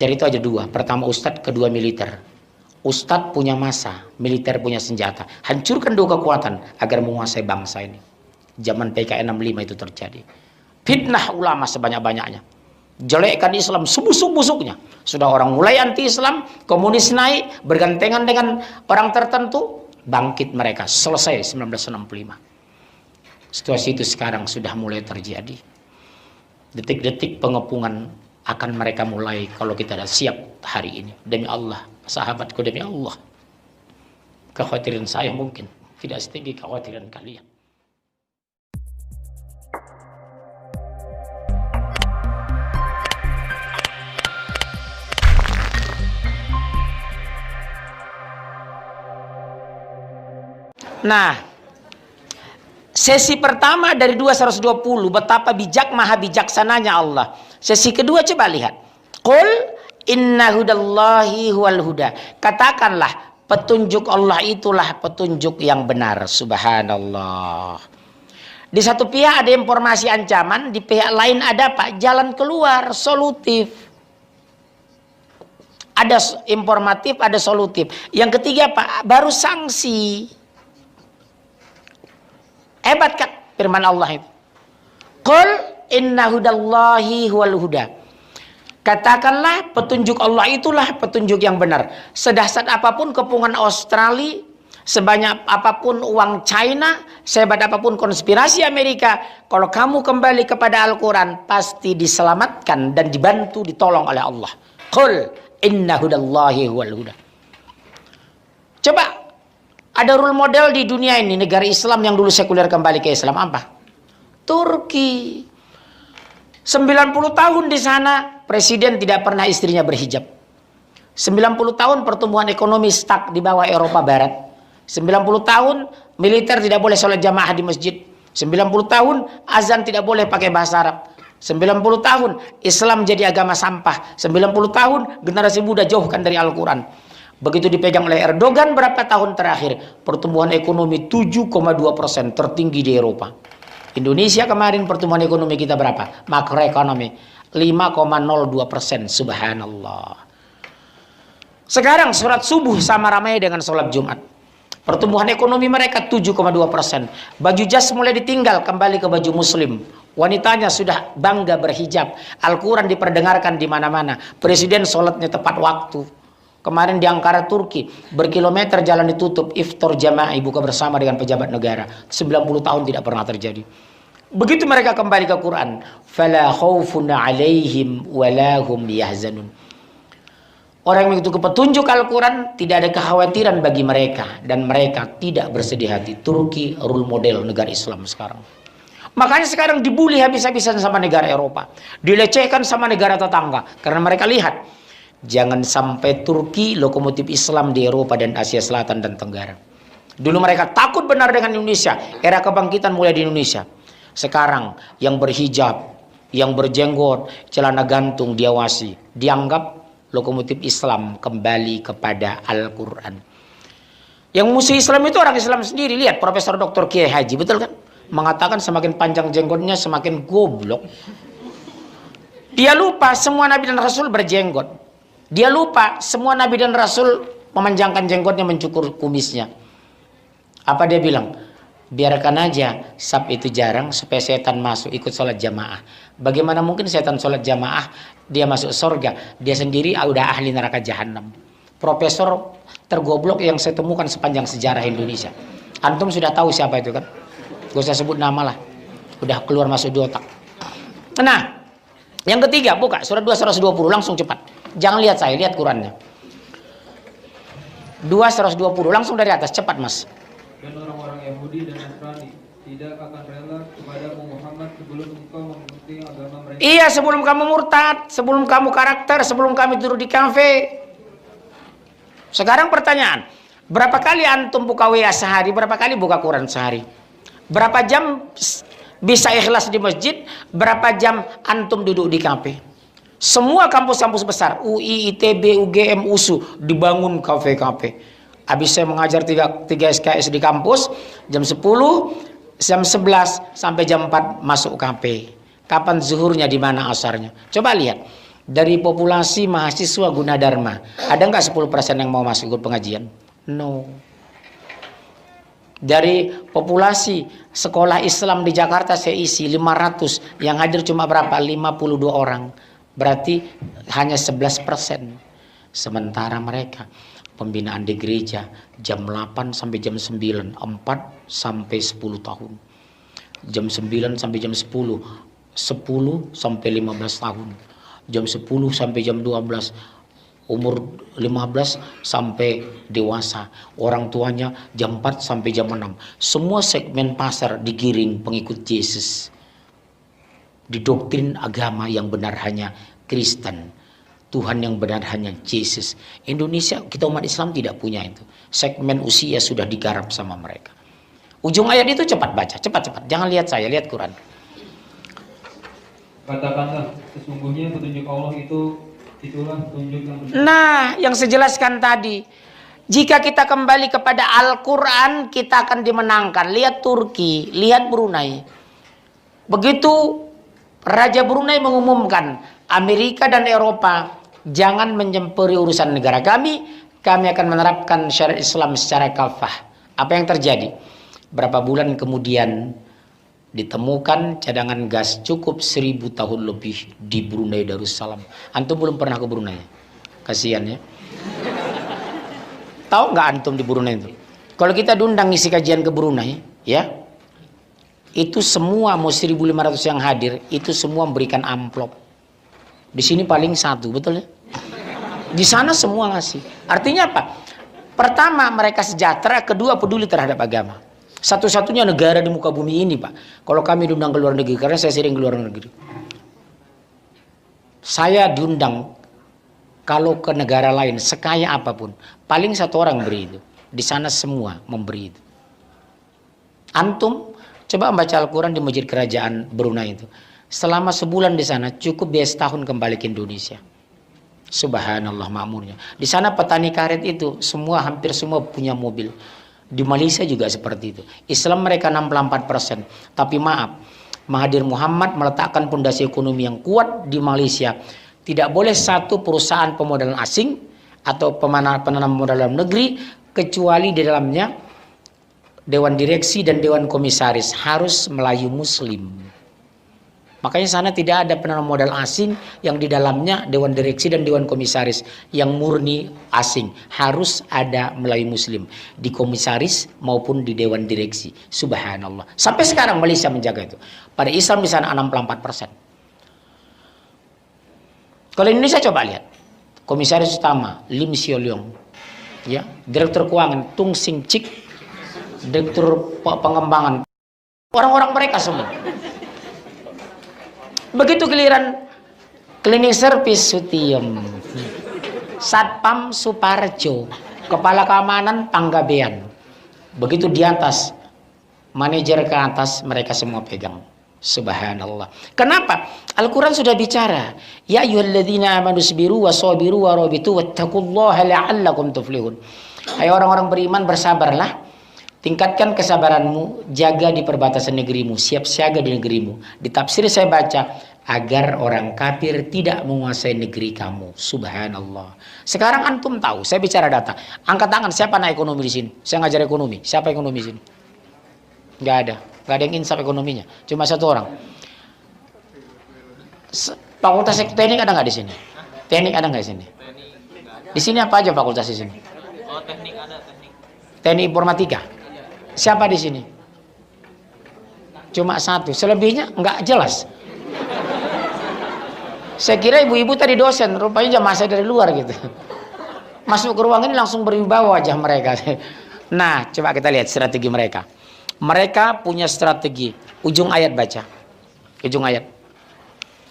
Dari itu aja dua. Pertama ustadz, kedua militer. Ustadz punya massa, militer punya senjata. Hancurkan dua kekuatan agar menguasai bangsa ini. Zaman PKI 65 itu terjadi. Fitnah ulama sebanyak-banyaknya. Jelekkan Islam sebusuk-busuknya. Sudah orang mulai anti-Islam, komunis naik, bergantengan dengan orang tertentu, bangkit mereka. Selesai 1965. Situasi itu sekarang sudah mulai terjadi. Detik-detik pengepungan akan mereka mulai kalau kita sudah siap hari ini. Demi Allah, sahabatku, demi Allah. Kekhawatiran saya mungkin tidak setinggi kekhawatiran kalian. Nah, sesi pertama dari 220 betapa bijak maha bijaksananya Allah. Sesi kedua coba lihat. Qul inna hudallahi huwal huda. Katakanlah petunjuk Allah itulah petunjuk yang benar. Subhanallah. Di satu pihak ada informasi ancaman, di pihak lain ada apa? Jalan keluar, solutif. Ada informatif, ada solutif. Yang ketiga Pak, baru sanksi. Hebat kan firman Allah itu. Qul inna hudallahi huwal huda. Katakanlah petunjuk Allah itulah petunjuk yang benar. Sedahsyat apapun kepungan Australia, sebanyak apapun uang China, sehebat apapun konspirasi Amerika, kalau kamu kembali kepada Al-Quran pasti diselamatkan dan dibantu ditolong oleh Allah. Qul inna hudallahi huwal huda. Coba ada role model di dunia ini, negara Islam yang dulu sekuler kembali ke Islam apa? Turki. 90 tahun di sana presiden tidak pernah istrinya berhijab. 90 tahun pertumbuhan ekonomi stuck di bawah Eropa Barat. 90 tahun militer tidak boleh sholat jamaah di masjid. 90 tahun azan tidak boleh pakai bahasa Arab. 90 tahun Islam jadi agama sampah. 90 tahun generasi muda jauhkan dari Al-Quran. Begitu dipegang oleh Erdogan berapa tahun terakhir pertumbuhan ekonomi 7,2%, tertinggi di Eropa. Indonesia kemarin pertumbuhan ekonomi kita berapa? Makroekonomi 5,02%. Subhanallah. Sekarang sholat subuh sama ramai dengan sholat Jumat. Pertumbuhan ekonomi mereka 7,2%. Baju jas mulai ditinggal kembali ke baju muslim. Wanitanya sudah bangga berhijab. Al-Quran diperdengarkan di mana-mana. Presiden sholatnya tepat waktu. Kemarin di Ankara Turki berkilometer jalan ditutup, iftar jamaah buka bersama dengan pejabat negara. 90 tahun tidak pernah terjadi. Begitu mereka kembali ke Quran, fala khaufun 'alaihim wala hum yahzanun. Orang yang mengikuti petunjuk Al-Quran tidak ada kekhawatiran bagi mereka dan mereka tidak bersedih hati. Turki role model negara Islam sekarang. Makanya sekarang dibully habis-habisan sama negara Eropa, dilecehkan sama negara tetangga karena mereka lihat jangan sampai Turki lokomotif Islam di Eropa dan Asia Selatan dan Tenggara. Dulu mereka takut benar dengan Indonesia. Era kebangkitan mulai di Indonesia. Sekarang yang berhijab, yang berjenggot, celana gantung diawasi. Dianggap lokomotif Islam kembali kepada Al-Quran. Yang musuh Islam itu orang Islam sendiri. Lihat Profesor Dr. Kiai Haji, betul kan? Mengatakan semakin panjang jenggotnya semakin goblok. Dia lupa semua Nabi dan Rasul berjenggot. Dia lupa semua Nabi dan Rasul memanjangkan jenggotnya, mencukur kumisnya. Apa dia bilang? Biarkan aja sab itu jarang supaya setan masuk ikut sholat jamaah. Bagaimana mungkin setan sholat jamaah dia masuk surga? Dia sendiri udah ahli neraka jahanam. Profesor tergoblok yang saya temukan sepanjang sejarah Indonesia. Antum sudah tahu siapa itu kan? Gak usah sebut nama lah. Udah keluar masuk di otak. Nah, yang ketiga buka surat 220 langsung cepat. Jangan lihat saya, lihat Qurannya. 220 langsung dari atas, cepat Mas. Dan orang-orang Yahudi dan Nasrani tidak akan rela kepadamu Muhammad sebelum engkau mengikuti agama mereka. Iya, sebelum kamu murtad, sebelum kamu karakter, sebelum kami duduk di kafe. Sekarang pertanyaan, berapa kali antum buka WA sehari, berapa kali buka Quran sehari? Berapa jam bisa ikhlas di masjid, berapa jam antum duduk di kafe? Semua kampus-kampus besar, UI, ITB, UGM, USU, dibangun kafe-kafe. Habis saya mengajar 3 SKS di kampus, jam 10, jam 11, sampai jam 4 masuk kafe. Kapan zuhurnya, di mana asarnya? Coba lihat. Dari populasi mahasiswa Gunadarma, ada nggak 10% yang mau masuk ikut pengajian? No. Dari populasi sekolah Islam di Jakarta saya isi 500, yang hadir cuma berapa? 52 orang. Berarti hanya 11%. Sementara mereka pembinaan di gereja jam 8 sampai jam 9, 4 sampai 10 tahun. Jam 9 sampai jam 10, 10 sampai 15 tahun. Jam 10 sampai jam 12, umur 15 sampai dewasa. Orang tuanya jam 4 sampai jam 6. Semua segmen pasar digiring pengikut Yesus. Didoktrin agama yang benar hanya Kristen. Tuhan yang benar hanya Yesus. Indonesia, kita umat Islam tidak punya itu. Segmen usia sudah digarap sama mereka. Ujung ayat itu cepat baca, cepat-cepat. Jangan lihat saya, lihat Quran. Katakanlah, sesungguhnya petunjuk Allah itulah petunjuk yang benar. Nah, yang saya jelaskan tadi, jika kita kembali kepada Al-Quran, kita akan dimenangkan. Lihat Turki, lihat Brunei. Begitu Raja Brunei mengumumkan, Amerika dan Eropa jangan menyempuri urusan negara kami akan menerapkan syariat Islam secara kafah. Apa yang terjadi? Berapa bulan kemudian ditemukan cadangan gas cukup 1000 tahun lebih di Brunei Darussalam. Antum belum pernah ke Brunei? Kasihan ya. Tahu nggak antum di Brunei itu? Kalau kita diundang ngisi kajian ke Brunei, ya, itu semua mau 1.500 yang hadir, itu semua memberikan amplop. Di sini paling satu, betul ya? Di sana semua ngasih. Artinya apa? Pertama, mereka sejahtera. Kedua, peduli terhadap agama. Satu-satunya negara di muka bumi ini, Pak. Kalau kami diundang ke luar negeri, karena saya sering ke luar negeri. Saya diundang kalau ke negara lain, sekaya apapun, paling satu orang beri itu. Di sana semua memberi itu. Antum, coba baca Al-Quran di Masjid Kerajaan Brunei itu. Selama sebulan di sana, cukup biaya setahun kembali ke Indonesia. Subhanallah makmurnya. Di sana petani karet itu, hampir semua punya mobil. Di Malaysia juga seperti itu. Islam mereka 64%. Tapi maaf, Mahathir Muhammad meletakkan pondasi ekonomi yang kuat di Malaysia. Tidak boleh satu perusahaan pemodalan asing atau penanam modal dalam negeri, kecuali di dalamnya Dewan Direksi dan Dewan Komisaris harus Melayu Muslim. Makanya sana tidak ada penanam modal asing yang di dalamnya Dewan Direksi dan Dewan Komisaris yang murni asing. Harus ada Melayu Muslim di komisaris maupun di Dewan Direksi. Subhanallah. Sampai sekarang Malaysia menjaga itu. Pada Islam di sana 64%. Kalau Indonesia coba lihat. Komisaris utama Lim Sio Leong. Ya, Direktur Keuangan Tung Sing Chik. Direktur Pengembangan. Orang-orang mereka semua. Begitu giliran cleaning service Sutiem, Satpam Suparjo, Kepala Keamanan Panggabean. Begitu di atas, manajer ke atas, mereka semua pegang. Subhanallah. Kenapa? Al-Quran sudah bicara. Ya ayyuhalladzina amanu sabiru wasabiru warabitu wattaqullaha la'allakum tuflihun. Hai orang-orang beriman, bersabarlah. Tingkatkan kesabaranmu, jaga di perbatasan negerimu, siap siaga di negerimu. Di tafsir saya baca, agar orang kafir tidak menguasai negeri kamu. Subhanallah. Sekarang antum tahu, saya bicara data. Angkat tangan, siapa anak ekonomi di sini? Saya ngajar ekonomi. Siapa ekonomi di sini? Nggak ada. Nggak ada yang insaf ekonominya. Cuma satu orang. Fakultas teknik ada nggak di sini? Teknik ada nggak di sini? Di sini apa aja fakultas di sini? Oh, teknik ada, teknik. Teknik informatika. Siapa di sini? Cuma satu. Selebihnya nggak jelas. Saya kira ibu-ibu tadi dosen, rupanya jamaah saya dari luar gitu. Masuk ke ruangan ini langsung berwibawa wajah mereka. Nah, coba kita lihat strategi mereka. Mereka punya strategi. Ujung ayat baca. Ujung ayat.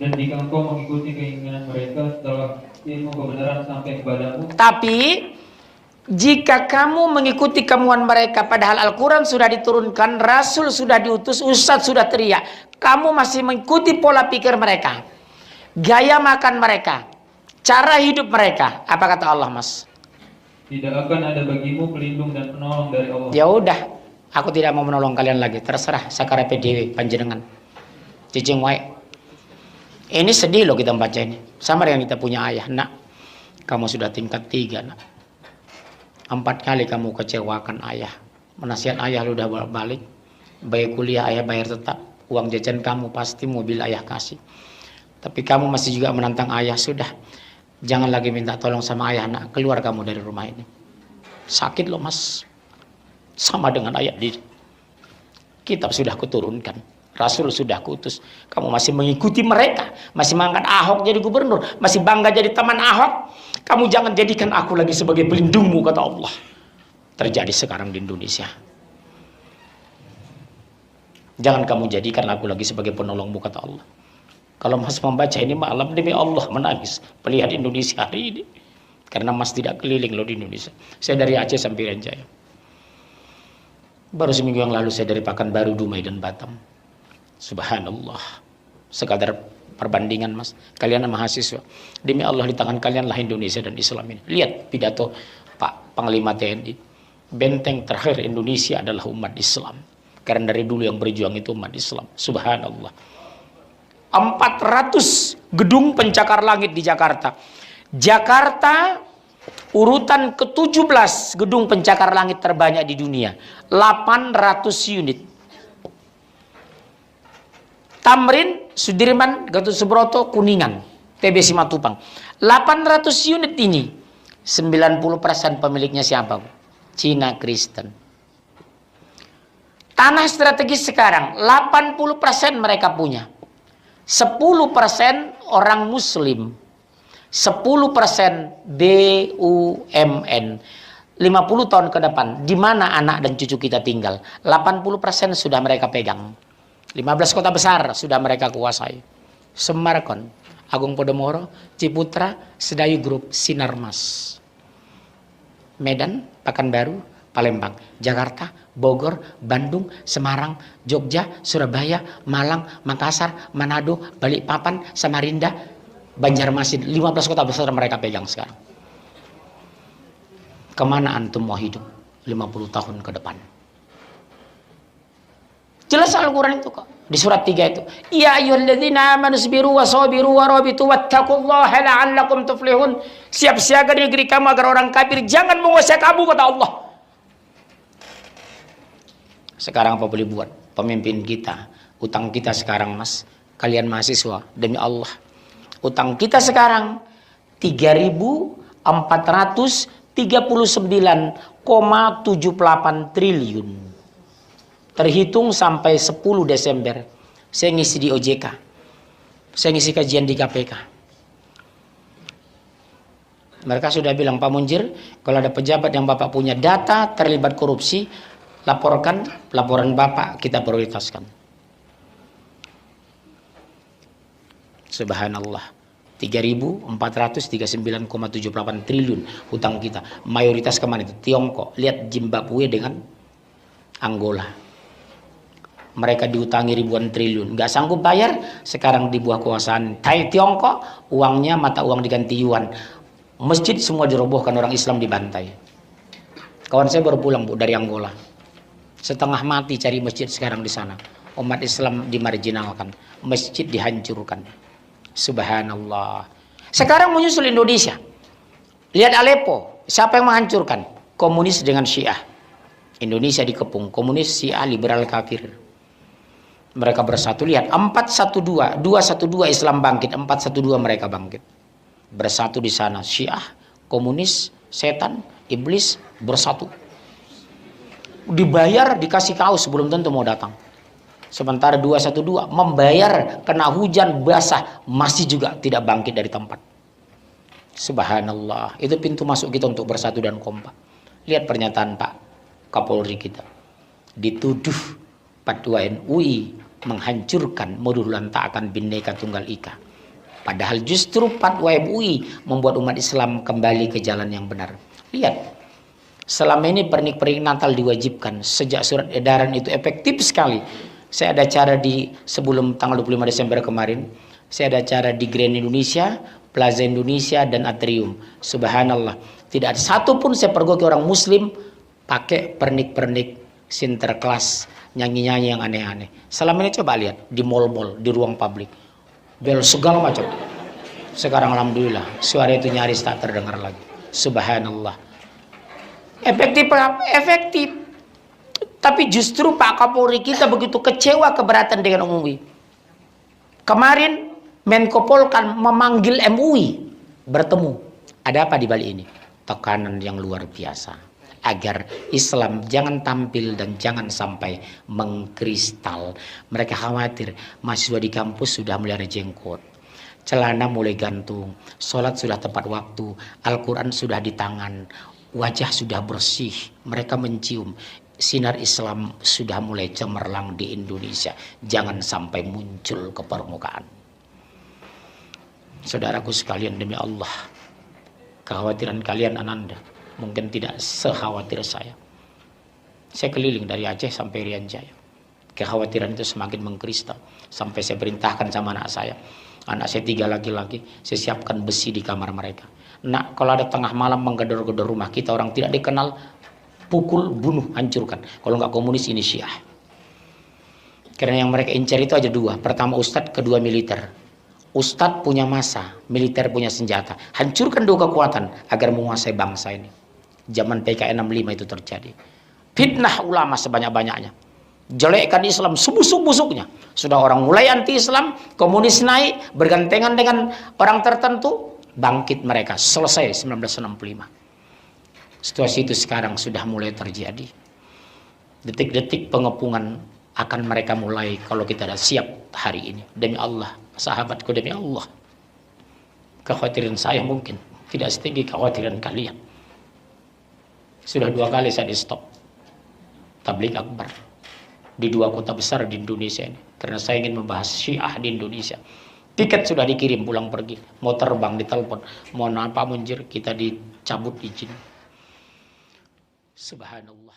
Dan jika engkau mengikuti keinginan mereka setelah ilmu kebenaran sampai kepadamu, Tapi jika kamu mengikuti kemauan mereka, padahal Al-Quran sudah diturunkan, Rasul sudah diutus, Ustadz sudah teriak, kamu masih mengikuti pola pikir mereka, gaya makan mereka, cara hidup mereka, apa kata Allah, Mas? tidak akan ada bagimu pelindung dan penolong dari Allah. Ya udah, aku tidak mau menolong kalian lagi, terserah sakarepe dewe panjenengan. Cicing wae. Ini sedih loh kita baca ini. Sama dengan kita punya ayah. Nak, kamu sudah tingkat 3, nak. 4 kali kamu kecewakan ayah. Menasihat ayah lu udah balik. Bayar kuliah ayah bayar tetap. Uang jajan kamu pasti mobil ayah kasih. Tapi kamu masih juga menantang ayah. Sudah. Jangan lagi minta tolong sama ayah, nak. Keluar kamu dari rumah ini. Sakit loh mas. Sama dengan ayat di kitab sudah kuturunkan. Rasul sudah kuutus. Kamu masih mengikuti mereka. Masih mengangkat Ahok jadi gubernur. Masih bangga jadi teman Ahok. Kamu jangan jadikan aku lagi sebagai pelindungmu, kata Allah. Terjadi sekarang di Indonesia. Jangan kamu jadikan aku lagi sebagai penolongmu, kata Allah. Kalau mas membaca ini malam, demi Allah menangis melihat Indonesia hari ini. Karena mas tidak keliling loh di Indonesia. Saya dari Aceh sampai Renjaya. Baru seminggu yang lalu saya dari Pekanbaru, Dumai dan Batam. Subhanallah. Sekadar perbandingan mas. Kalian mahasiswa. Demi Allah di tangan kalian lah Indonesia dan Islam ini. Lihat pidato Pak Panglima TNI. Benteng terakhir Indonesia adalah umat Islam. Karena dari dulu yang berjuang itu umat Islam. Subhanallah. 400 gedung pencakar langit di Jakarta. Jakarta urutan ke-17 gedung pencakar langit terbanyak di dunia. 800 unit. Tamrin, Sudirman, Gatot Subroto, Kuningan, TB Simatupang. 800 unit ini 90% pemiliknya siapa? Cina Kristen. Tanah strategis sekarang 80% mereka punya. 10% orang Muslim. 10% BUMN. 50 tahun ke depan, di mana anak dan cucu kita tinggal? 80% sudah mereka pegang. 15 kota besar sudah mereka kuasai. Semarkon, Agung Podomoro, Ciputra, Sedayu Group, Sinarmas. Medan, Pekanbaru, Palembang, Jakarta, Bogor, Bandung, Semarang, Jogja, Surabaya, Malang, Makassar, Manado, Balikpapan, Samarinda, Banjarmasin. 15 kota besar mereka pegang sekarang. Kemana antum mau hidup 50 tahun ke depan? Jelas Al-Quran itu kok. Di surat 3 itu. Ya ayyuhalladzina amanu sabiru wa sabiru wa rabitu wattaqullaha la'allakum tuflihun. Siap siaga di negeri kamu agar orang kafir jangan menguasai kamu, kata Allah. Sekarang apa boleh buat? Pemimpin kita, utang kita sekarang mas, kalian mahasiswa, demi Allah. Utang kita sekarang 3.439,78 triliun. Terhitung sampai 10 Desember. Saya ngisi di OJK. Saya ngisi kajian di KPK. Mereka sudah bilang, Pak Munjir, kalau ada pejabat yang Bapak punya data terlibat korupsi, laporkan, laporan Bapak kita prioritaskan. Subhanallah. 3.439,78 triliun hutang kita. Mayoritas kemana itu? Tiongkok. Lihat Zimbabwe dengan Angola. Mereka diutangi ribuan triliun, nggak sanggup bayar. Sekarang di bawah kekuasaan Tiongkok, uangnya mata uang diganti yuan. Masjid semua dirobohkan, orang Islam dibantai. Kawan saya baru pulang Bu dari Angola, setengah mati cari masjid sekarang di sana. Umat Islam dimarginalkan, masjid dihancurkan. Subhanallah. Sekarang menyusul Indonesia. Lihat Aleppo, siapa yang menghancurkan? Komunis dengan Syiah. Indonesia dikepung komunis, Syiah, liberal, kafir. Mereka bersatu. Lihat 412, 212 Islam bangkit, 412 mereka bangkit. Bersatu di sana, Syiah, komunis, setan, iblis bersatu. Dibayar, dikasih kaos belum tentu mau datang. Sementara 212 membayar, kena hujan basah, masih juga tidak bangkit dari tempat. Subhanallah. Itu pintu masuk kita untuk bersatu dan kompak. Lihat pernyataan Pak Kapolri kita. Dituduh Fatwa NUI menghancurkan modul taatan Bhinneka Tunggal Ika. Padahal justru Fatwa MUI membuat umat Islam kembali ke jalan yang benar. Lihat, selama ini pernik-pernik Natal diwajibkan. Sejak surat edaran itu efektif sekali. Saya ada acara di sebelum tanggal 25 Desember kemarin. Saya ada acara di Grand Indonesia, Plaza Indonesia, dan Atrium. Subhanallah. Tidak ada satupun saya pergoki orang Muslim pakai pernik-pernik Sinterklas, nyanyi-nyanyi yang aneh-aneh. Selama ini coba lihat di mall-mall, di ruang publik. bel segala macam. Sekarang alhamdulillah suara itu nyaris tak terdengar lagi. Subhanallah. Efektif, efektif. Tapi justru Pak Kapolri kita begitu kecewa, keberatan dengan MUI. Kemarin Menko Polkan memanggil MUI bertemu. Ada apa di balik ini? Tekanan yang luar biasa agar Islam jangan tampil dan jangan sampai mengkristal. Mereka khawatir mahasiswa di kampus sudah mulai jenggot, celana mulai gantung, sholat sudah tepat waktu, Al-Quran sudah di tangan, wajah sudah bersih, mereka mencium sinar Islam sudah mulai cemerlang di Indonesia. Jangan sampai muncul ke permukaan. Saudaraku sekalian, demi Allah, kekhawatiran kalian ananda mungkin tidak sekhawatir saya. Saya keliling dari Aceh sampai Irian Jaya. Kekhawatiran itu semakin mengkristal. Sampai saya perintahkan sama anak saya. Anak saya 3 laki-laki, saya siapkan besi di kamar mereka. Nak, kalau ada tengah malam menggedor-gedor rumah kita, orang tidak dikenal, pukul, bunuh, hancurkan. Kalau nggak komunis, ini Syiah. Karena yang mereka incar itu aja 2. Pertama Ustadz, kedua militer. Ustadz punya massa, militer punya senjata. Hancurkan 2 kekuatan agar menguasai bangsa ini. Zaman PKI 65 itu terjadi. Fitnah ulama sebanyak-banyaknya. Jelekkan Islam sebusuk-busuknya. Sudah orang mulai anti-Islam, komunis naik, bergantengan dengan orang tertentu, bangkit mereka. Selesai 1965. Situasi itu sekarang sudah mulai terjadi. Detik-detik pengepungan akan mereka mulai kalau kita sudah siap hari ini. Demi Allah, sahabatku, demi Allah. Kekhawatiran saya mungkin tidak setinggi kekhawatiran kalian. Sudah 2 kali saya di stop tabligh akbar di 2 kota besar di Indonesia ini. Karena saya ingin membahas Syiah di Indonesia. Tiket sudah dikirim pulang pergi. Mau terbang ditelepon. Mohon apa Munjir, kita dicabut izin. Subhanallah.